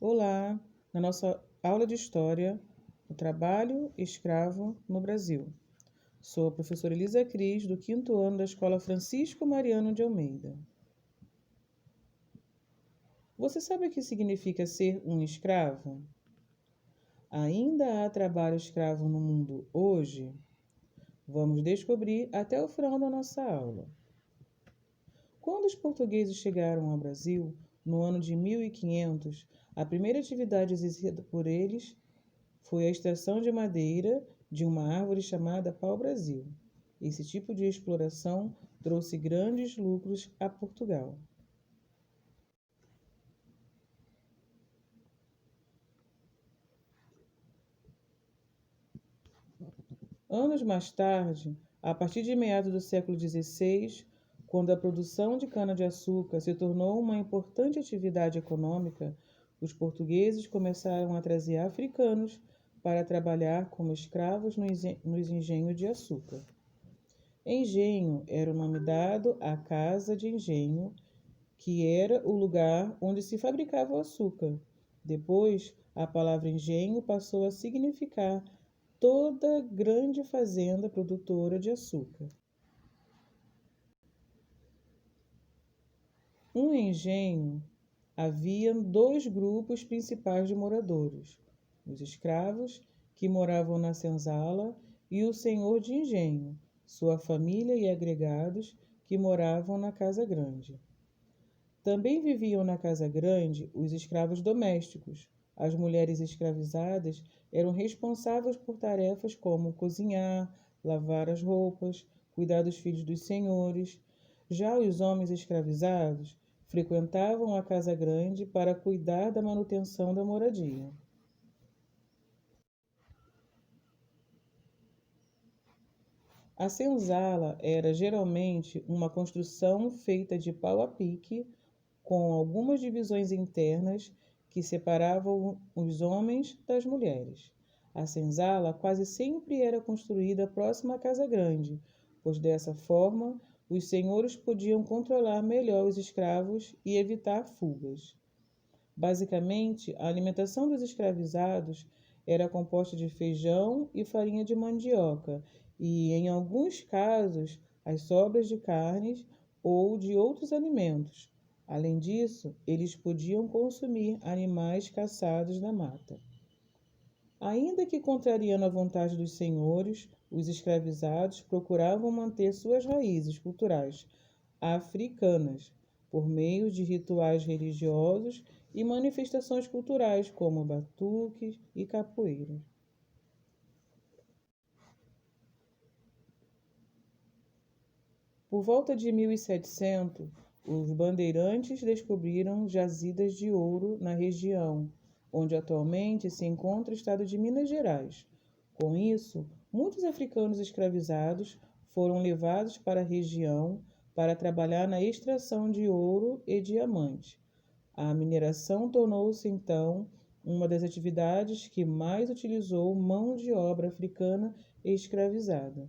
Olá! Na nossa aula de História, o trabalho escravo no Brasil. Sou a professora Elisa Cris, do 5º ano da Escola Francisco Mariano de Almeida. Você sabe o que significa ser um escravo? Ainda há trabalho escravo no mundo hoje? Vamos descobrir até o final da nossa aula. Quando os portugueses chegaram ao Brasil, no ano de 1500, a primeira atividade exercida por eles foi a extração de madeira de uma árvore chamada pau-brasil. Esse tipo de exploração trouxe grandes lucros a Portugal. Anos mais tarde, a partir de meados do século XVI, quando a produção de cana-de-açúcar se tornou uma importante atividade econômica, os portugueses começaram a trazer africanos para trabalhar como escravos nos engenhos de açúcar. Engenho era o nome dado à casa de engenho, que era o lugar onde se fabricava o açúcar. Depois, a palavra engenho passou a significar toda grande fazenda produtora de açúcar. Um engenho havia dois grupos principais de moradores: os escravos, que moravam na senzala, e o senhor de engenho, sua família e agregados, que moravam na casa grande. Também viviam na casa grande os escravos domésticos. As mulheres escravizadas eram responsáveis por tarefas como cozinhar, lavar as roupas, cuidar dos filhos dos senhores. Já os homens escravizados frequentavam a casa grande para cuidar da manutenção da moradia. A senzala era geralmente uma construção feita de pau a pique, com algumas divisões internas que separavam os homens das mulheres. A senzala quase sempre era construída próxima à casa grande, pois dessa forma os senhores podiam controlar melhor os escravos e evitar fugas. Basicamente, a alimentação dos escravizados era composta de feijão e farinha de mandioca e, em alguns casos, as sobras de carnes ou de outros alimentos. Além disso, eles podiam consumir animais caçados na mata. Ainda que contrariando a vontade dos senhores, os escravizados procuravam manter suas raízes culturais africanas por meio de rituais religiosos e manifestações culturais como batuques e capoeira. Por volta de 1700, os bandeirantes descobriram jazidas de ouro na região, onde atualmente se encontra o estado de Minas Gerais. Com isso, muitos africanos escravizados foram levados para a região para trabalhar na extração de ouro e diamante. A mineração tornou-se, então, uma das atividades que mais utilizou mão de obra africana escravizada.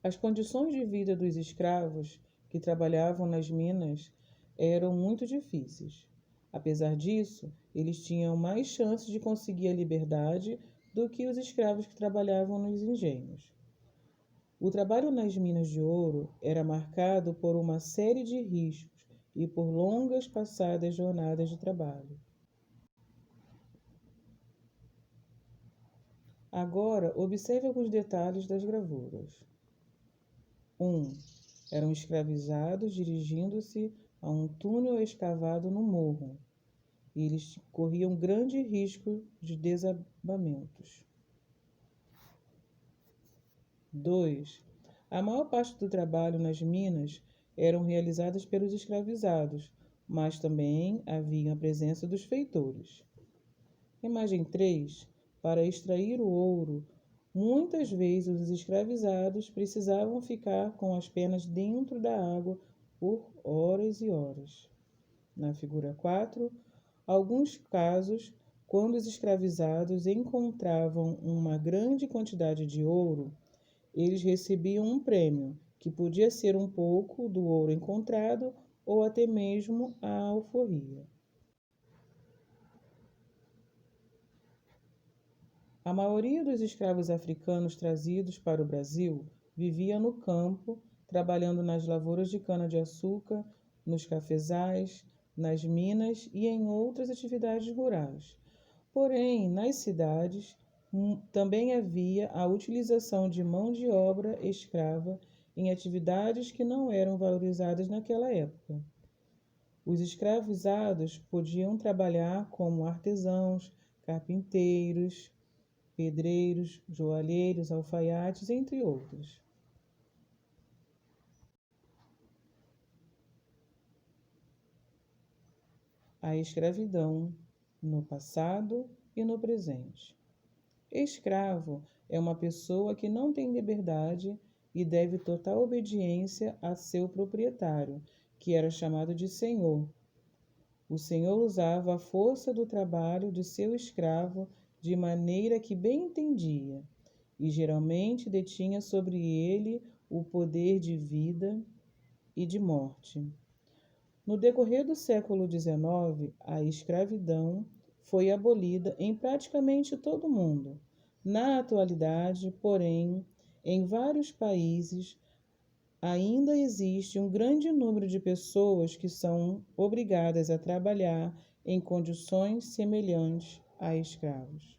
As condições de vida dos escravos que trabalhavam nas minas eram muito difíceis. Apesar disso, eles tinham mais chances de conseguir a liberdade do que os escravos que trabalhavam nos engenhos. O trabalho nas minas de ouro era marcado por uma série de riscos e por longas passadas jornadas de trabalho. Agora, observe alguns detalhes das gravuras. 1. Eram escravizados dirigindo-se a um túnel escavado no morro, e eles corriam grande risco de desabamentos. 2. A maior parte do trabalho nas minas eram realizadas pelos escravizados, mas também havia a presença dos feitores. Imagem 3. Para extrair o ouro, muitas vezes os escravizados precisavam ficar com as pernas dentro da água por horas e horas. Na figura 4, alguns casos, quando os escravizados encontravam uma grande quantidade de ouro, eles recebiam um prêmio, que podia ser um pouco do ouro encontrado ou até mesmo a alforria. A maioria dos escravos africanos trazidos para o Brasil vivia no campo, trabalhando nas lavouras de cana-de-açúcar, nos cafezais, nas minas e em outras atividades rurais. Porém, nas cidades, também havia a utilização de mão de obra escrava em atividades que não eram valorizadas naquela época. Os escravizados podiam trabalhar como artesãos, carpinteiros, pedreiros, joalheiros, alfaiates, entre outros. A escravidão no passado e no presente. Escravo é uma pessoa que não tem liberdade e deve total obediência a seu proprietário, que era chamado de senhor. O senhor usava a força do trabalho de seu escravo de maneira que bem entendia, e geralmente detinha sobre ele o poder de vida e de morte. No decorrer do século XIX, a escravidão foi abolida em praticamente todo o mundo. Na atualidade, porém, em vários países, ainda existe um grande número de pessoas que são obrigadas a trabalhar em condições semelhantes a escravos.